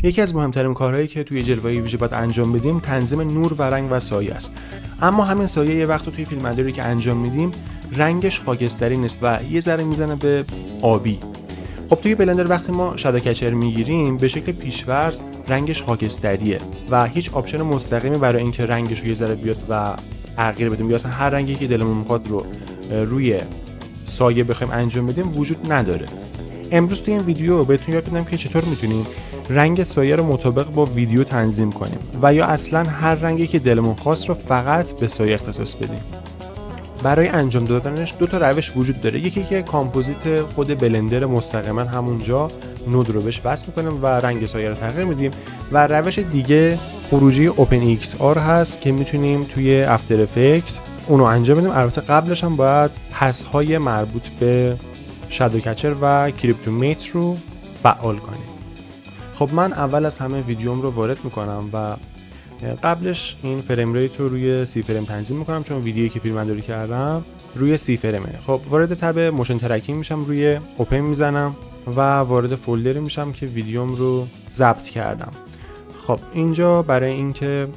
یکی از مهمترین کارهایی که توی جلوه‌های ویژه باید انجام بدیم تنظیم نور و رنگ و سایه است. اما همین سایه یه وقت توی فیلمبرداری که انجام میدیم رنگش خاکستری نیست و یه ذره میزنه به آبی. خب توی بلندر وقتی ما شادو کچر میگیریم به شکل پیش‌فرض رنگش خاکستریه و هیچ آپشن مستقیمی برای اینکه رنگش رو یه ذره بیاد و تغییر بدیم یا اصلا هر رنگی که دلمون میخواد رو روی سایه بخوایم انجام بدیم وجود نداره. امروز توی این ویدیو بهتون یاد میدم که چطور میتونیم رنگ سایه رو مطابق با ویدیو تنظیم کنیم و یا اصلا هر رنگی که دلمون خواست رو فقط به سایه اختصاص بدیم. برای انجام دادنش دو تا روش وجود داره. یکی که کامپوزیت خود بلندر مستقیما همونجا نود رو بهش وصل میکنیم و رنگ سایه رو تغییر میدیم و روش دیگه خروجی اوپن XR هست که میتونیم توی افتر افکت اونو انجام بدیم. البته قبلش هم باید پس‌های مربوط به شادو کچر و کریپتومیت رو فعال کنیم. خب من اول از همه ویدیوم رو وارد میکنم و قبلش این فریم ریت رو روی 30 فریم تنظیم میکنم چون ویدیویی که فیلمبرداری کردم روی 30 فریمه. خب وارد تب موشن ترکینگ میشم، روی اوپن میزنم و وارد فولدری میشم که ویدیوم رو ضبط کردم. خب اینجا برای اینکه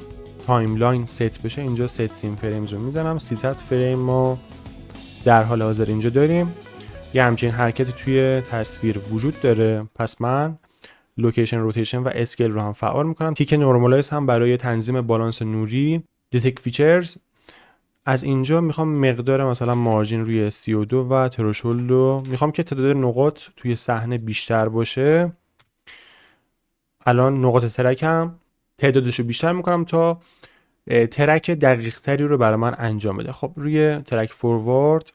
تایملاین ست بشه اینجا ست سیم فریمز رو میزنم. 300 فریم ما در حال حاضر اینجا داریم. یه همچین حرکتی توی تصویر وجود داره، پس من لوکیشن روتیشن و اسکیل رو هم فعال میکنم. تیک نورمالایز هم برای تنظیم بالانس نوری. دیتکت فیچرز از اینجا میخوام مقدار مثلا مارجین روی 32 و ترشولد رو میخوام که تعداد نقاط توی صحنه بیشتر باشه. الان نقاط ترکم تعدادش رو بیشتر میکنم تا ترک دقیق تری رو برای من انجام بده. خب روی ترک فوروارد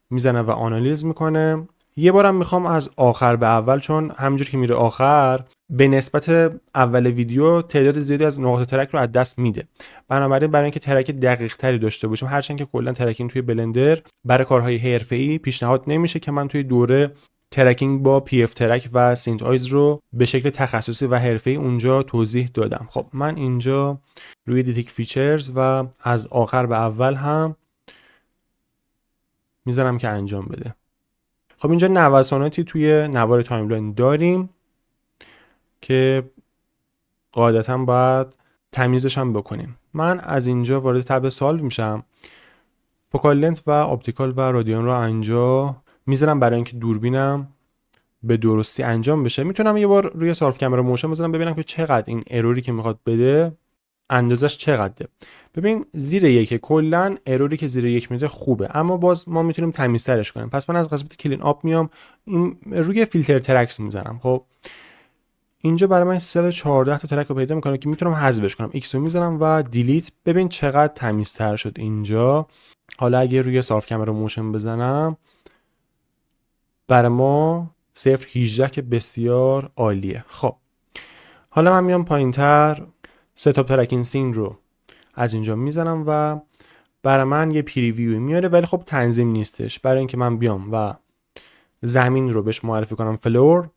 میزنه و آنالیز میکنه. یه بارم میخوام از آخر به اول، چون همینجور که میره آخر به نسبت اول ویدیو تعداد زیادی از نقاط ترک رو از دست میده. بنابراین برای اینکه ترک دقیق تری داشته باشم، هرچند که کلا ترکینگ توی بلندر برای کارهای حرفه‌ای پیشنهاد نمیشه که من توی دوره ترکینگ با پی اف ترک و سینت آیز رو به شکل تخصصی و حرفه‌ای اونجا توضیح دادم. خب من اینجا روی دیتکت فیچرز و از آخر به اول هم میذارم که انجام بده. خب اینجا نوساناتی توی نوار تایملاین داریم که قاعدتاً باید تمیزش هم بکنیم. من از اینجا وارد تب سالو میشم. فوکال لنت و اپتیکال و رادیان رو اینجا میذارم برای اینکه دوربینم به درستی انجام بشه. میتونم یه بار روی سالف کامera موشن بزنم ببینم که چقدر این اروری که میخواد بده اندازش چقدره. ببین زیر یک کلا اروری که زیر یک میده خوبه، اما باز ما میتونیم تمیزترش کنیم. پس من از قسمت کلین آپ میام این روی فیلتر ترکس میزنم. خب اینجا برای من 314 تا ترک رو پیدا میکنه که میتونم حذفش کنم. ایکس رو میزنم و دیلیت. ببین چقدر تمیزتر شد اینجا. حالا اگه روی سالف کامera موشن بزنم برای ما 0.18 که بسیار عالیه. خب حالا من میام پایینتر، ستاپ ترکینگ سین رو از اینجا میزنم و برای من یه پریویو میاره، ولی خب تنظیم نیستش. برای اینکه من بیام و زمین رو بهش معرفی کنم فلور،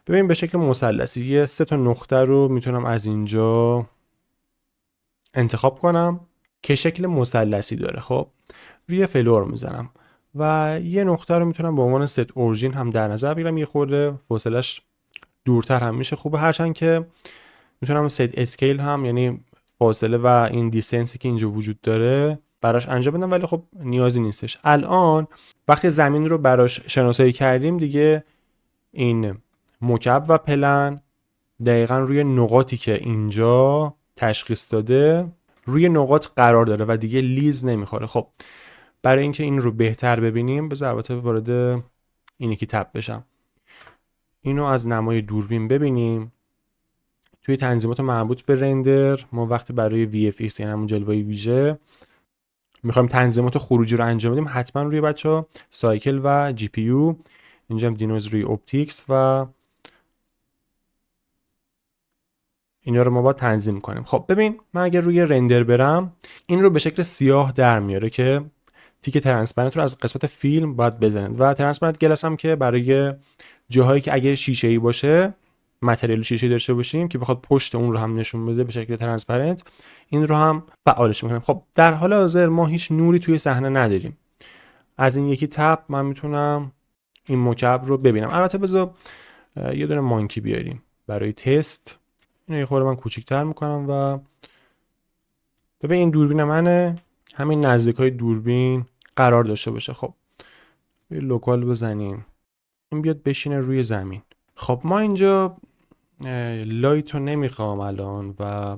ببین به شکل مثلثی یه 3 تا نقطه رو میتونم از اینجا انتخاب کنم که شکل مثلثی داره. خب روی فلور میزنم و یه نقطه رو میتونم به عنوان ست اورجین هم در نظر بگیرم. یه خورده فاصلش دورتر هم میشه خوبه، هرچند که میتونم ست اسکیل هم، یعنی فاصله و این دیستنسی که اینجا وجود داره براش انجام بدم، ولی خب نیازی نیستش. الان وقتی زمین رو براش شناسایی کردیم دیگه این مکعب و پلن دقیقا روی نقاطی که اینجا تشخیص داده روی نقاط قرار داره و دیگه لیز نمیخوره. خب برای اینکه این رو بهتر ببینیم بذار البته وارد اینی که تب بشم، اینو از نمای دوربین ببینیم. توی تنظیمات مربوط به رندر ما وقتی برای VFX یعنی همون جلوه ویژه میخوایم تنظیمات خروجی رو انجام بدیم، حتما روی بچه‌ها سایکل و جی پی یو، اینجا هم دینویز روی اپتیکس و اینا رو ما باید تنظیم کنیم. خب ببین من اگر روی رندر برم این رو به شکل سیاه در میاره که تیک ترانسپرنت رو از قسمت فیلم باید بزنید و ترانسپرنت گلاس هم که برای جاهایی که اگه شیشه‌ای باشه، متریال شیشه‌ای داشته باشیم که بخواد پشت اون رو هم نشون بده به شکل ترانسپرنت، این رو هم فعالش می‌کنیم. خب در حال حاضر ما هیچ نوری توی صحنه نداریم. از این یکی تب من میتونم این مکعب رو ببینم. البته بذار یه دونه مانکی بیاریم. برای تست. اینو یه خورده من کوچیک‌تر میکنم و ببین این دوربین منه، همین نزدیکای دوربین قرار داشته باشه. خب یه لوکال بزنیم، این بیاد بشینه روی زمین. خب ما اینجا لایت رو نمیخوام الان و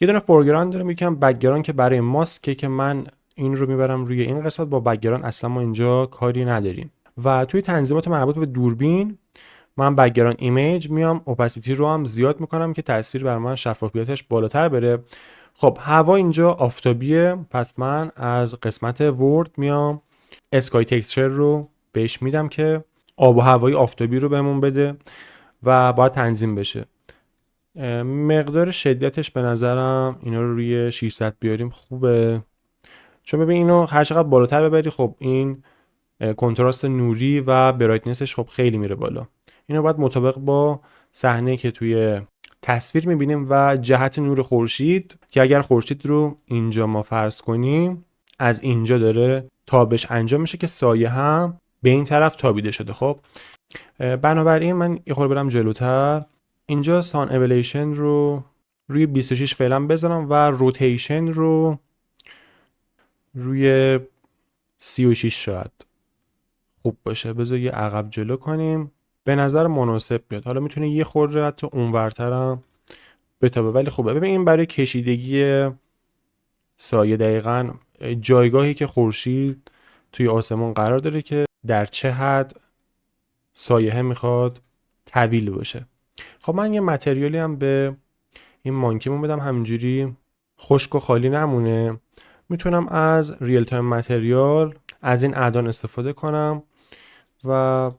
یه دونه فورگراند دارم، یکم بکگراند که برای ماسکه که من این رو میبرم روی این قسمت. با بکگراند اصلا ما اینجا کاری نداریم. و توی تنظیمات مربوط به دوربین من بکگراند ایمیج میام اوپاسیتی رو هم زیاد میکنم که تصویر بر من شفافیتش بالاتر بره. خب هوا اینجا آفتابیه، پس من از قسمت ورد میام اسکای تکسچر رو بهش میدم که آب و هوای آفتابی رو بهمون بده و باید تنظیم بشه. مقدار شدتش به نظرم اینا رو روی 600 بیاریم خوبه، چون ببین اینو هر چقدر بالاتر ببری خب این کنتراست نوری و برایتنسش خب خیلی میره بالا. اینو باید مطابق با صحنه که توی تصویر میبینیم و جهت نور خورشید، که اگر خورشید رو اینجا ما فرض کنیم از اینجا داره تابش انجام میشه که سایه هم به این طرف تابیده شده. خب بنابراین من یه خورده برم جلوتر، اینجا سان اولیشن رو روی 26 فعلا بذارم و روتیشن رو روی 36 شاید خوب باشه. بذار یه عقب جلو کنیم، به نظر مناسب بیاد. حالا میتونه یه خورده حتی اونورترم بتابه، ولی خوبه. ببین این برای کشیدگی سایه دقیقاً جایگاهی که خورشید توی آسمون قرار داره که در چه حد سایه میخواد طویل باشه. خب من یه متریالی هم به این مانکیمون بدم همینجوری خشک و خالی نمونه. میتونم از ریل تایم متریال از این اعدان استفاده کنم و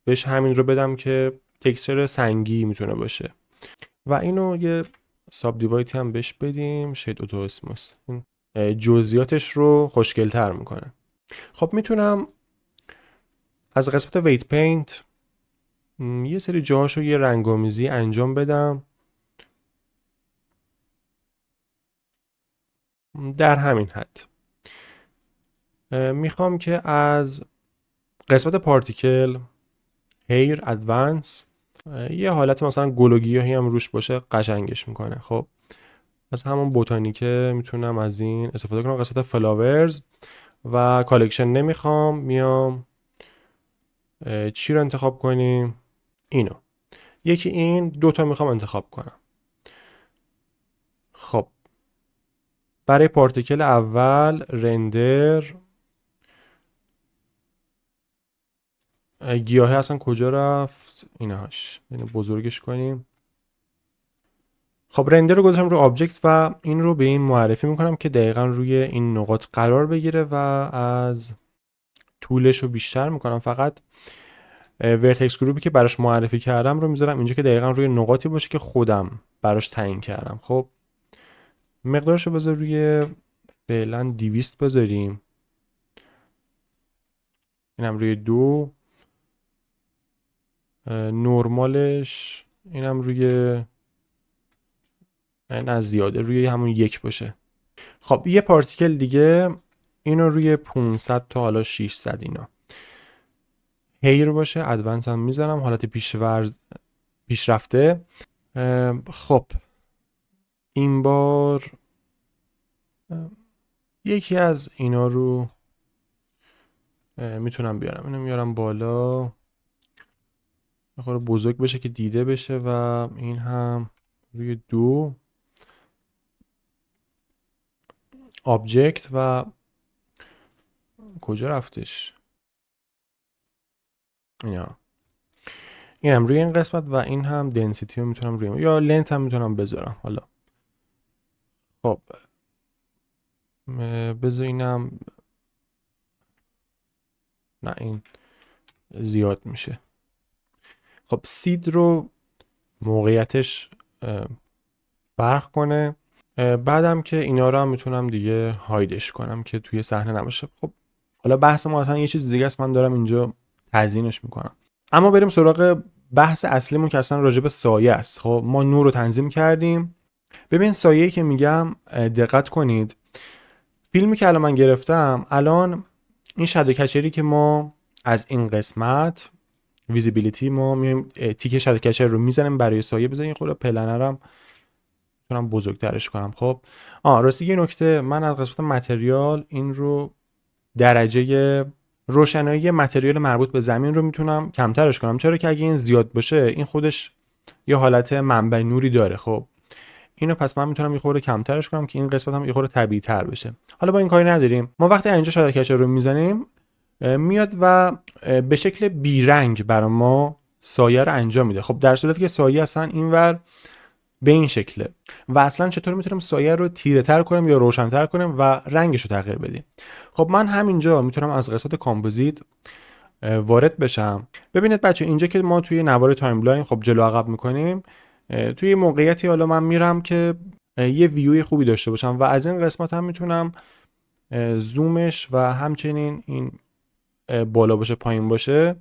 بهش همین رو بدم که تکسچر سنگی میتونه باشه و اینو یه ساب دیوایتی هم بهش بدیم شید اوتو اسموس، این جزئیاتش رو خوشگل‌تر میکنه. خب میتونم از قسمت ویت پینت یه سری جاهاشو یه رنگ‌آمیزی انجام بدم در همین حد. میخوام که از قسمت پارتیکل هیر ادوانس یه حالت مثلا گلوگیاهی هم روش باشه، قشنگش میکنه. خب از همون بوتانیکه میتونم از این استفاده کنم. قسمت فلاورز و کالکشن نمیخوام، میام چی رو انتخاب کنیم؟ اینو. یکی این دوتا میخوام انتخاب کنم. خب برای پارتیکل اول رندر گیاهی اصلا کجا رفت؟ اینهاش، اینو بزرگش کنیم. خب رندر رو گذاشتم رو آبجکت و این رو به این معرفی میکنم که دقیقا روی این نقاط قرار بگیره و از طولش رو بیشتر میکنم. فقط ورتکس گروپی که براش معرفی کردم رو میذارم اینجا که دقیقا روی نقاطی باشه که خودم براش تعیین کردم. خب مقدارش رو بذار روی فعلا 200 بذاریم، اینم روی 2، نورمالش اینم روی این از زیاده روی همون 1 باشه. خب یه پارتیکل دیگه اینو روی 500 تا حالا 600 اینا هیر باشه. ادوانس هم میزنم، حالت پیشرفته. خب این بار یکی از اینا رو میتونم بیارم، اینو میارم بالا بخوره بزرگ بشه که دیده بشه و این هم روی 2 آبجکت و کجا رفتش اینا، این هم روی این قسمت و این هم دنسیتی رو میتونم روی یا لنت هم میتونم بذارم. حالا خب بذار اینم، نه این زیاد میشه. خب سید رو موقعیتش فرق کنه. بعدم که اینا رو هم میتونم دیگه هایدش کنم که توی صحنه نباشه. خب حالا بحث ما اصلا یه چیز دیگه است، من دارم اینجا تزیینش میکنم. اما بریم سراغ بحث اصلیمون که اصلا راجع به سایه است. خب ما نور رو تنظیم کردیم. ببین سایه‌ای که میگم دقت کنید، فیلمی که الان من گرفتم، الان این شادو کچری که ما از این قسمت ویزیبیلیتی ما میایم تیک شادو کچر رو میزنیم برای سایه. بزنین خود پلنر هم میتونم بزرگترش کنم. خب راستی یه نکته، من از قسمت متریال این رو درجه روشنایی متریال مربوط به زمین رو میتونم کمترش کنم، چرا که اگه این زیاد باشه این خودش یه حالت منبع نوری داره. خب اینو پس من میتونم یه خورده کمترش کنم که این قسمت هم یه خورده طبیعی تر بشه. حالا با این کاری نداریم، ما وقتی اینجا شادو کچر رو میزنیم میاد و به شکل بیرنگ برای ما سایه رو انجام میده. خب در صورتی که سایه اصلا اینور به این شکله و اصلا چطور میتونم سایه رو تیره تر کنم یا روشن‌تر کنم و رنگش رو تغییر بدیم. خب من همینجا میتونم از قسمت کامپوزیت وارد بشم. ببینید بچه اینجا که ما توی نوار تایملاین خب جلو عقب میکنیم، توی موقعیتی حالا من میرم که یه ویوی خوبی داشته باشم و از این قسمت هم میتونم زومش و همچنین این بالا باشه پایین باشه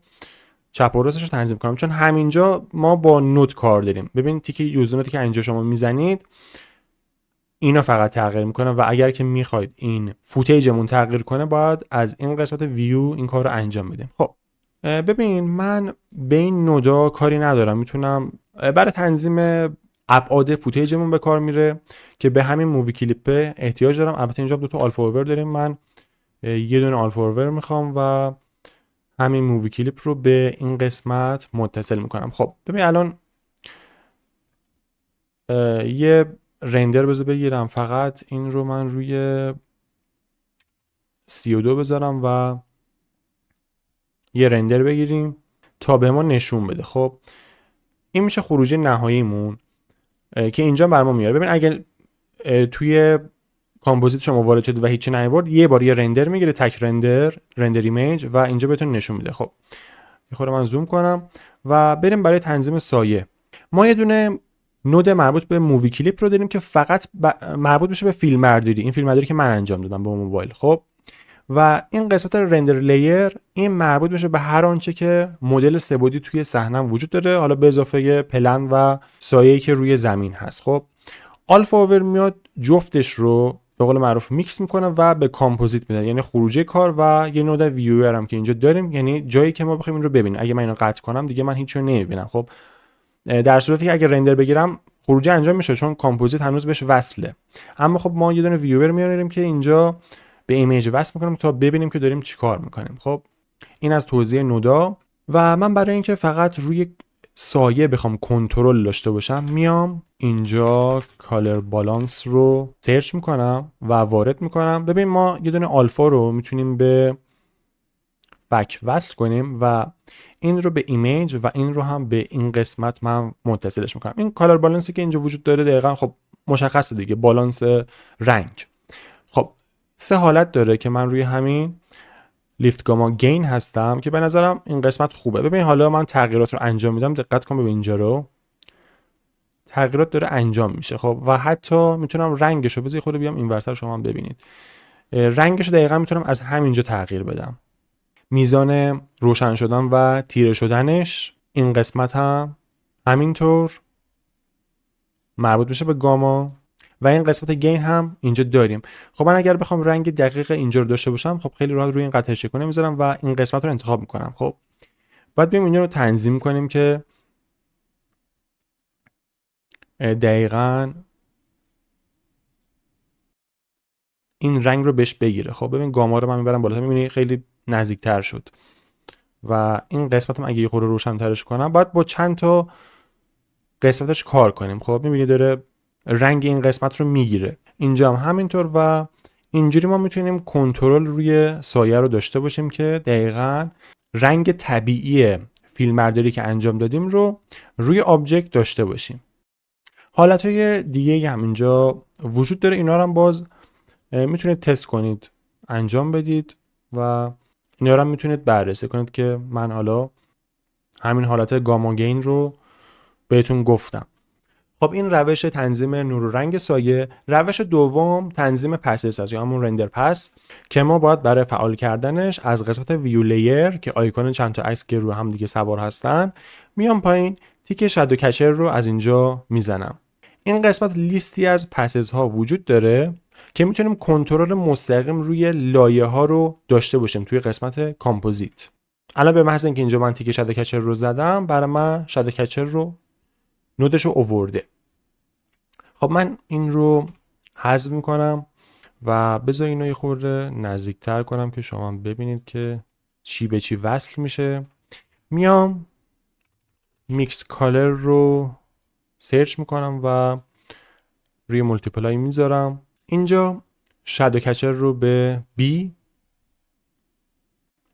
چپ و راستش رو تنظیم کنم، چون همینجا ما با نود کار داریم. ببین تیک یوزوناتی که اینجا شما میزنید اینا فقط تغییر میکنه و اگر که میخواید این فوتیجمون تغییر کنه باید از این قسمت ویو این کار رو انجام بدیم. خب ببین من به این نودا کاری ندارم، میتونم برای تنظیم ابعاد فوتیجمون به کار میره که به همین مووی کلیپ احتیاج دارم. البته اینجا دو تا آلفا اوور داریم، من یه دونه آلفا اوور میخوام و همین مووی کلیپ رو به این قسمت متصل میکنم. خب ببین الان یه رندر بذار بگیرم، فقط این رو من روی 32 بذارم و یه رندر بگیریم تا به ما نشون بده. خب این میشه خروجی نهاییمون که اینجا بر ما میاره. ببین اگه توی کامپوزیت شما وارد شد و هیچی نیورد، یه بار یه رندر میگیره، تک رندر ایمیج و اینجا بهتون نشون میده. خب یه خورده من زوم کنم و بریم برای تنظیم سایه. ما یه دونه نود مربوط به مووی کلیپ رو داریم که فقط مربوط بشه به فیلم برداری، این فیلم برداری که من انجام دادم با موبایل. خب و این قسمت رندر لیر این مربوط بشه به هر آنچه که مدل سه‌بعدی توی صحنم وجود داره، حالا به اضافه پلن و سایه‌ای که روی زمین هست. خب آلفا اوور میاد جفتش رو به قول معروف میکس میکنه و به کامپوزیت میده، یعنی خروجی کار و یه نود ویور هم که اینجا داریم، یعنی جایی که ما بخوایم این رو ببینیم. اگه من اینو قطع کنم دیگه من هیچ رو نمیبینم. خب در صورتی که اگه رندر بگیرم خروجی انجام میشه چون کامپوزیت هنوز بهش وصله. اما خب ما یه دونه ویور میاریم که اینجا به ایمیج وصل میکنیم تا ببینیم که داریم چیکار میکنیم. خب این از توضیح نودا. و من برای اینکه فقط روی سایه بخوام کنترل داشته باشم میام اینجا کالر بالانس رو سرچ میکنم و وارد میکنم. ببین ما یه دونه آلفا رو میتونیم به بک وصل کنیم و این رو به ایمیج و این رو هم به این قسمت من متصلش میکنم. این کالر بالانسی که اینجا وجود داره دقیقا خب مشخصه دیگه، بالانس رنگ. خب سه حالت داره که من روی همین لیفت گاما گین هستم که به نظرم این قسمت خوبه. ببین حالا من تغییرات رو انجام میدم، دقت کن ببین اینجا رو تغییرات داره انجام میشه. خب و حتی میتونم رنگش رو بذاری خود بیام اینورتر شما هم ببینید، رنگش رو دقیقا میتونم از همینجا تغییر بدم. میزان روشن شدن و تیره شدنش این قسمت هم همینطور مربوط میشه به گاما و این قسمت گین هم اینجا داریم. خب من اگر بخوام رنگ دقیق اینجا رو داشته باشم خب خیلی راحت روی این قطعه چکونه میذارم و این قسمت رو انتخاب میکنم. خب بعد بیایم اینجا رو تنظیم کنیم که دقیقاً این رنگ رو بهش بگیره. خب ببین گاما رو من میبرم بالا، میبینی خیلی نزدیکتر شد و این قسمت هم اگه یه خورده روشن‌ترش کنم باید با چند تا قسمتش کار کنیم. خب میبینی داره رنگ این قسمت رو میگیره، اینجا هم همینطور و اینجوری ما میتونیم کنترل روی سایه رو داشته باشیم که دقیقاً رنگ طبیعی فیلمبرداری که انجام دادیم رو روی آبجکت داشته باشیم. حالتهای دیگه هم اینجا وجود داره، اینا رو هم باز میتونید تست کنید، انجام بدید و اینا رو هم میتونید بررسی کنید که من حالا همین حالت گاما گین رو بهتون گفتم. خب این روش تنظیم نور و رنگ سایه. روش دوم تنظیم پسز است یا همون رندر پس که ما باید برای فعال کردنش از قسمت ویو لیر که آیکون چند تا عکس که رو هم دیگه سوار هستن میام پایین، تیک شادو کچر رو از اینجا میزنم. این قسمت لیستی از پسز ها وجود داره که میتونیم کنترل مستقیم روی لایه ها رو داشته باشیم توی قسمت کامپوزیت. الان به محض اینکه اینجا من تیک شادو کچر رو زدم، برای من شادو کچر رو نودش رو آورده. خب من این رو حذف میکنم و بذار اینو یه خورده نزدیکتر کنم که شما ببینید که چی به چی وصل میشه. میام میکس کالر رو سرچ میکنم و روی مولتیپلای میذارم. اینجا شادو کچر رو به B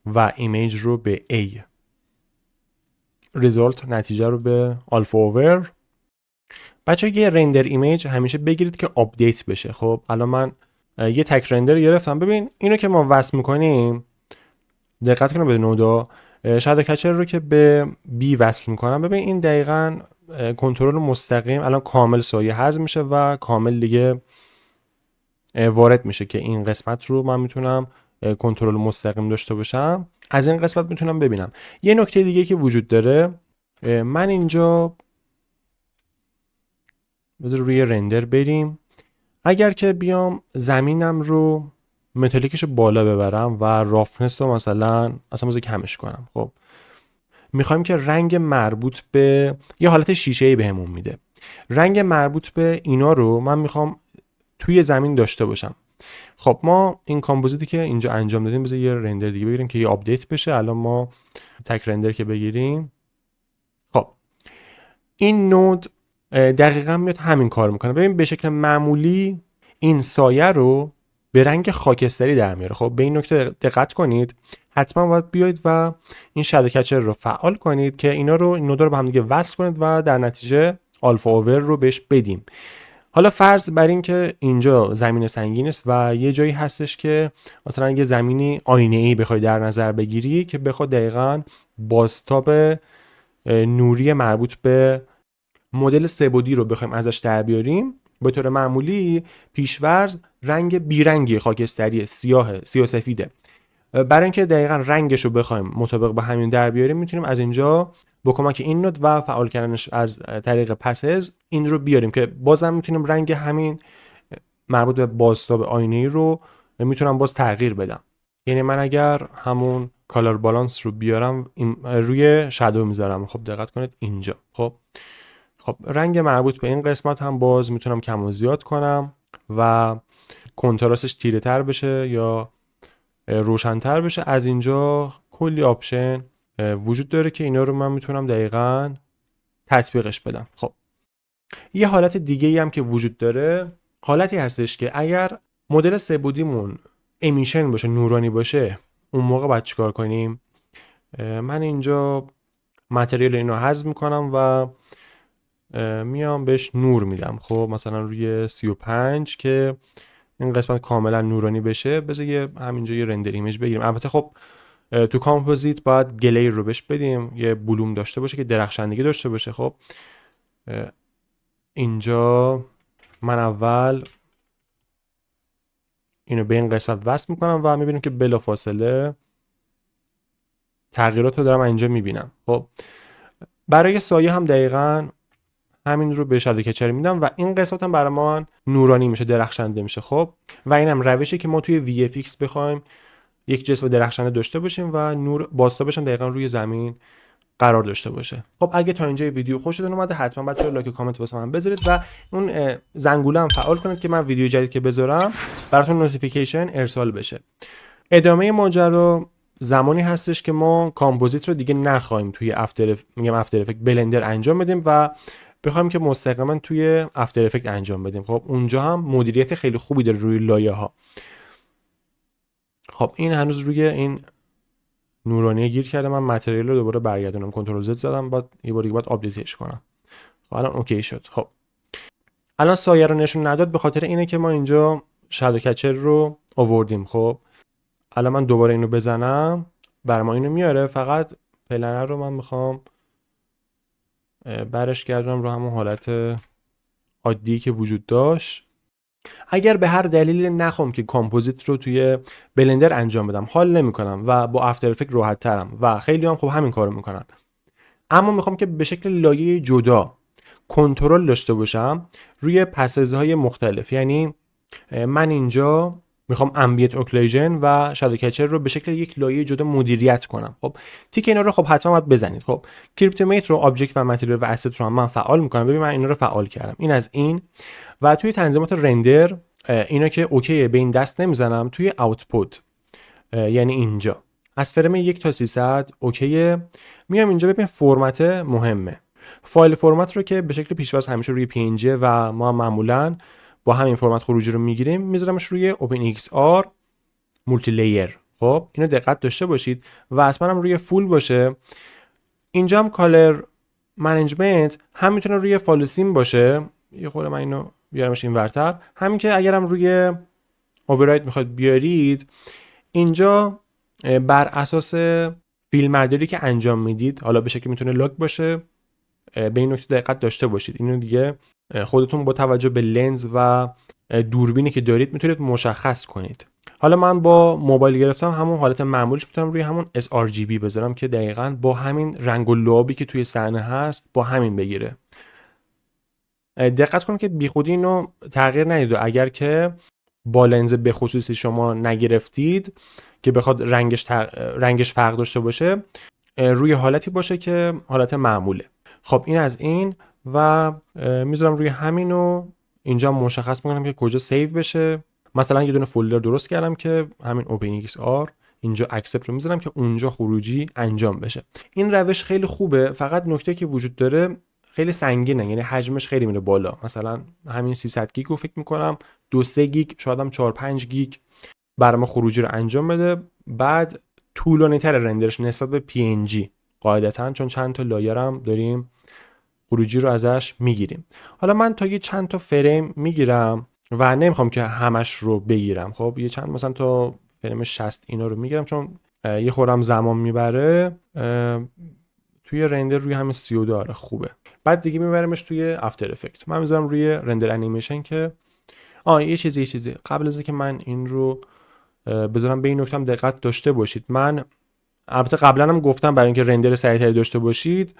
و ایمیج رو به A، ریزالت نتیجه رو به آلفا اوور. بچه یه رندر ایمیج همیشه بگیرید که آپدیت بشه. خب الان من یه تک رندر گرفتم. ببین اینو که ما وصل میکنیم، دقت کنید به نودا، شادو کچر رو که به B وصل میکنم، ببین این دقیقاً کنترل مستقیم الان کامل سایه حذف میشه و کامل دیگه وارد میشه که این قسمت رو من میتونم کنترل مستقیم داشته باشم. از این قسمت میتونم ببینم. یه نکته دیگه که وجود داره، من اینجا بذار روی رندر بریم. اگر که بیام زمینم رو متالیکش رو بالا ببرم و رافنس رو مثلا بذار کمش کنم، خب میخوایم که رنگ مربوط به یه حالت شیشه‌ای بهمون میده. رنگ مربوط به اینا رو من میخوام توی زمین داشته باشم. خب ما این کامپوزیتی که اینجا انجام دادیم، بذار یه رندر دیگه بگیریم که یه آپدیت بشه. الان ما تک رندر که بگیریم، خب این نود دقیقاً میاد همین کار میکنه. ببین به شکل معمولی این سایه رو به رنگ خاکستری در میاره. خب به این نکته دقت کنید. حتما باید بیاید و این شادو کچر رو فعال کنید که اینا رو، این نودا رو با هم دیگه وصل کنید و در نتیجه آلفا اوور رو بهش بدیم. حالا فرض بر این که اینجا زمین سنگین است و یه جایی هستش که مثلا یه زمینی آینه‌ای بخوای در نظر بگیری که بخواد دقیقاً بازتاب نوری مربوط به مدل سه‌بعدی رو بخوایم ازش در بیاریم، به طور معمولی پیشورز رنگ بیرنگی خاکستری سیاه سفیده. برای اینکه دقیقاً رنگش رو بخوایم مطابق با همین در بیاریم، میتونیم از اینجا با کمک این نود و فعال کردنش از طریق پسز این رو بیاریم که بازم میتونیم رنگ همین مربوط به بازتاب آینه‌ای رو میتونم باز تغییر بدم. یعنی من اگر همون کالر بالانس رو بیارم روی شادو میذارم، خب دقت کنید اینجا، خب رنگ مربوط به این قسمت هم باز میتونم کم و زیاد کنم و کنتراستش تیره تر بشه یا روشن‌تر بشه. از اینجا کلی آپشن وجود داره که اینا رو من میتونم دقیقاً تطبیقش بدم. خب یه حالت دیگه‌ای هم که وجود داره، حالتی هستش که اگر مدل سه‌بعدیمون امیشن باشه، نورانی باشه، اون موقع باید چیکار کنیم؟ من اینجا متریال اینو حذف میکنم و میام بهش نور میدم. خب مثلا روی 35 که این قسمت کاملا نورانی بشه، بذار همینجا یه رندر ایمیج بگیریم. البته خب تو کامپوزیت باید گلیر رو بهش بدیم، یه بلوم داشته باشه که درخشندگی داشته باشه. خب اینجا من اول اینو به این قسمت وصل میکنم و میبینیم که بلافاصله تغییرات رو دارم اینجا میبینم. خب برای سایه هم دقیقاً همین رو به شادو کچر میدم و این قسمت هم برای ما نورانی میشه، درخشنده میشه. خب و اینم روشی که ما توی VFX بخوایم یک جسم درخشنده داشته باشیم و نور بازتابش هم دقیقاً روی زمین قرار داشته باشه. خب اگه تا اینجا ویدیو خوشتون اومده، حتما بچه‌ها لایک و کامنت واسه من بذارید و اون زنگوله هم فعال کنید که من ویدیو جدید که بذارم براتون نوتیفیکیشن ارسال بشه. ادامه ماجرا زمانی هستش که ما کامپوزیت رو دیگه نخواهیم توی افتر افکت بلندر انجام بدیم و بخوایم که مستقیما توی افتر افکت انجام بدیم. خب اونجا هم مدیریت خیلی خوبی داره روی لایه ها. خب این هنوز روی این نورانی گیر کرده. من متریال رو دوباره برگردونم، کنترل زد زدم، بعد یه بار دیگه باید آپدیتش کنم. خب الان اوکی شد. خب الان سایه رو نشون نداد به خاطر اینه که ما اینجا شادو کچر رو آوردیم. خب الان من دوباره اینو بزنم برای ما اینو میاره، فقط پلنر رو من میخوام برش گردونم رو همون حالت عادی که وجود داشت. اگر به هر دلیلی نخوام که کامپوزیت رو توی بلندر انجام بدم، حال نمیکنم و با افتر افکت راحت ترم و خیلی هم خوب همین کارو میکنن، اما میخوام که به شکل لایه جدا کنترل داشته باشم روی پسزهای مختلف. یعنی من اینجا میخوام امبیت اوکلوژن و شادو کچر رو به شکل یک لایه جدا مدیریت کنم. خب تیک اینا رو خب حتما باید بزنید. خب کریپتومیت رو، آبجکت و متریال و اسست رو هم من فعال میکنم. ببین من اینا رو فعال کردم. این از این. و توی تنظیمات رندر اینا که اوکیه به این دست نمیزنم. توی اوتپوت یعنی اینجا از فریم 1 تا 300 اوکیه. میام اینجا ببین فرمت مهمه. فایل فرمت رو که به شکل پیشواز همیشه روی PNG و ما معمولاً با همین فرمت خروجی رو میگیریم، میذارمش روی OpenXR مولتی لایر. خب اینو دقت داشته باشید و حتما هم روی فول باشه. اینجا هم کالر منیجمنت هم میتونه روی فالوسیم باشه. یه خورده من اینو بیارمش این ورتر. همین که اگرم روی اوورراید میخواد بیارید، اینجا بر اساس فیلمبرداری که انجام میدید، حالا به شکلی میتونه لاگ باشه، به این نکته دقت داشته باشید. اینو دیگه خودتون با توجه به لنز و دوربینی که دارید میتونید مشخص کنید. حالا من با موبایل گرفتم همون حالت معمولش میتونم روی همون sRGB بذارم که دقیقاً با همین رنگ و لعابی که توی صحنه هست با همین بگیره. دقت کنید که بیخودی اینو تغییر ندید و اگر که با لنز به خصوصی شما نگرفتید که بخواد رنگش فرق داشته باشه، روی حالتی باشه که حالت معموله. خب این از این و میذارم روی همین و اینجا مشخص میکنم که کجا سیو بشه. مثلا یه دونه فولدر درست کردم که همین OpenXR، اینجا اکسپت رو میذارم که اونجا خروجی انجام بشه. این روش خیلی خوبه، فقط نکته که وجود داره خیلی سنگینه، یعنی حجمش خیلی میره بالا. مثلا همین 300 گیگ رو فکر میکنم 2-3 گیگ شاید هم 4-5 گیگ برام خروجی رو انجام بده. بعد طولانی تر رندرش نسبت به PNG قاعدتاً، چون چند تا لایر هم داریم خروجی رو ازش میگیریم. حالا من تا یه چند تا فریم میگیرم و نمیخوام که همش رو بگیرم. خب یه چند مثلا تا فریم 60 اینا رو میگیرم، چون یه خورم زمان میبره. توی رندر روی همین 32 داره خوبه. بعد دیگه میبرمش توی افتر افکت. من میذارم روی رندر انیمیشن که یه چیزی قبل از اینکه من این رو بذارم به این نکته هم دقت داشته باشید. من البته قبلا هم گفتم برای اینکه رندر سریعتری داشته باشید،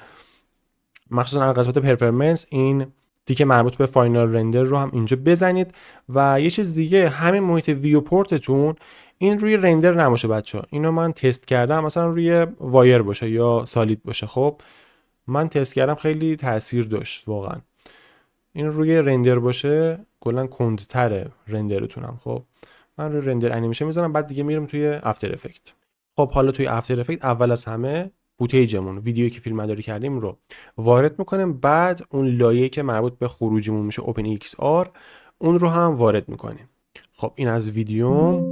مخصوصا در قسمت پرفورمنس، این تیک مربوط به فاینال رندر رو هم اینجا بزنید. و یه چیز دیگه، همین محیط ویو پورتتون این روی رندر نباشه بچه‌ها. اینو من تست کردم، مثلا روی وایر باشه یا سالید باشه. خب من تست کردم خیلی تاثیر داشت واقعا. این روی رندر باشه کلا کندتره رندرتونم. خب من روی رندر انیمیشن میذارم، بعد دیگه میرم توی افتر افکت. خب حالا توی افتر افکت اول از همه فوتیجمون، ویدیویی که فیلمبرداری کردیم رو وارد میکنیم. بعد اون لایه‌ای که مربوط به خروجیمون میشه OpenXR، اون رو هم وارد میکنیم. خب این از ویدیوم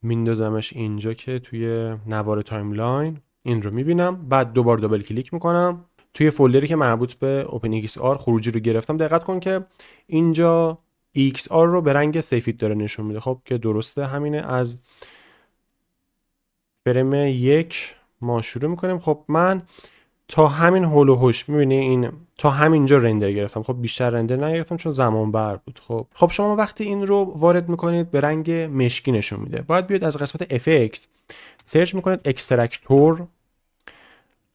میندازمش اینجا که توی نوار تایملاین این رو میبینم. بعد دوبار دابل کلیک میکنم توی فولدری که مربوط به OpenXR خروجی رو گرفتم. دقت کن که اینجا XR رو به رنگ سفید داره نشون میده. خب که درسته، همینه. از فریم 1 ما شروع میکنیم. خب من تا همین هول و هوش میبینی این تا همینجا رندر گرفتم. خب بیشتر رندر نگرفتم چون زمان بر بود. خب شما وقتی این رو وارد میکنید به رنگ مشکی نشون میده. باید بیاید از قسمت افکت سرچ میکنید اکسترکتور،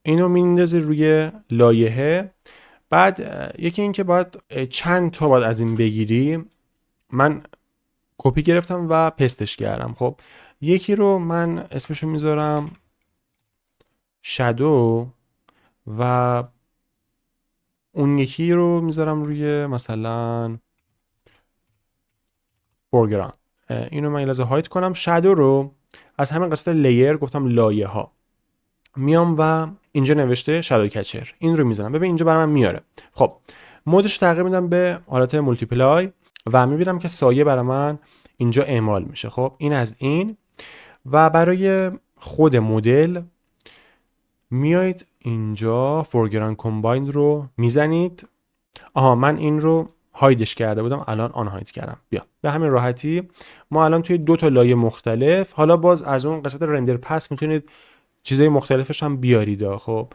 اینو میندازید روی لایحه. بعد یکی این که باید چند تا باید از این بگیری. من کپی گرفتم و پستش کردم. خب یکی رو من اسمشو میذارم شادو و اون یکی رو میذارم روی مثلا فورگراند. اینو من لازم هایت کنم. شادو رو از همین قسمت لایر گفتم لایه ها میام و اینجا نوشته شادو کچر، این رو میزنم. ببین اینجا برام میاره. خب مودش تغییر میدم به حالت مولتیپلای و میبینم که سایه برای من اینجا اعمال میشه. خب این از این. و برای خود مدل میایید اینجا فورگراند کامبایند رو میزنید. من این رو هایدش کرده بودم، الان آن هاید کردم. بیا به همین راحتی ما الان توی 2 تا لایه مختلف. حالا باز از اون قسمت رندر پس میتونید چیزای مختلفش هم بیارید. خب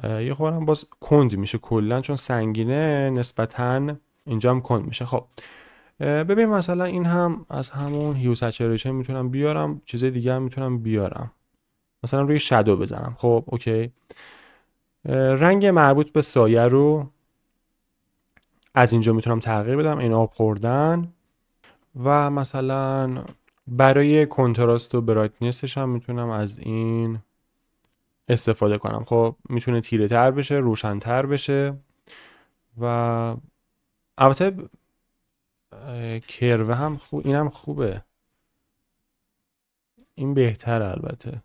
یه خورم باز کند میشه کلا، چون سنگینه نسبتاً اینجا هم کند میشه. خب ببین مثلا این هم از همون هیو سچوریشن میتونم بیارم، چیزای دیگه هم میتونم بیارم، مثلا روی شادو بزنم. خب اوکی. رنگ مربوط به سایه رو از اینجا میتونم تغییر بدم، این آب خوردن. و مثلا برای کنتراست و برایتنسش هم میتونم از این استفاده کنم. خب میتونه تیره تر بشه، روشن تر بشه و البته کروه هم خوب، اینم خوبه، این بهتر البته.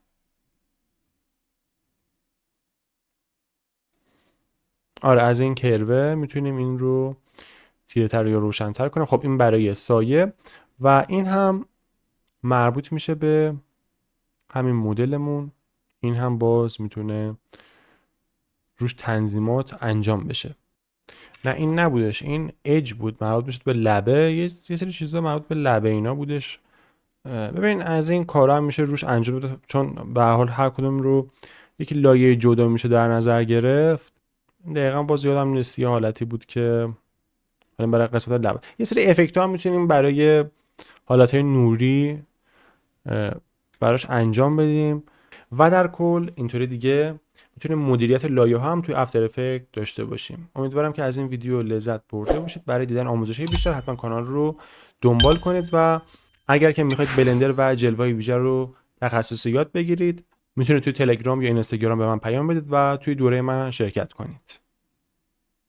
آره از این کروه میتونیم این رو تیره تر یا روشن تر کنیم. خب این برای سایه و این هم مربوط میشه به همین مدلمون. این هم باز میتونه روش تنظیمات انجام بشه. نه این نبودش، این اج بود، مربوط میشه به لبه، یه سری چیزا مربوط به لبه اینا بودش. ببین از این کارا هم میشه روش انجام بده، چون به هر حال هر کدوم رو یکی لایه جدا میشه در نظر گرفت. دقیقاً باز یادم نیست یه حالتی بود که برای قسمت لبه یه سری افکت ها هم میتونیم برای حالتهای نوری براش انجام بدیم و در کل اینطوری دیگه میتونیم مدیریت لایه ها هم توی افتر افکت داشته باشیم. امیدوارم که از این ویدیو لذت برده باشید. برای دیدن آموزش‌های بیشتر حتما کانال رو دنبال کنید و اگر که میخواید بلندر و جلوه ویژه رو تخصصی یاد بگیرید میتونید توی تلگرام یا اینستاگرام به من پیام بدید و توی دوره من شرکت کنید.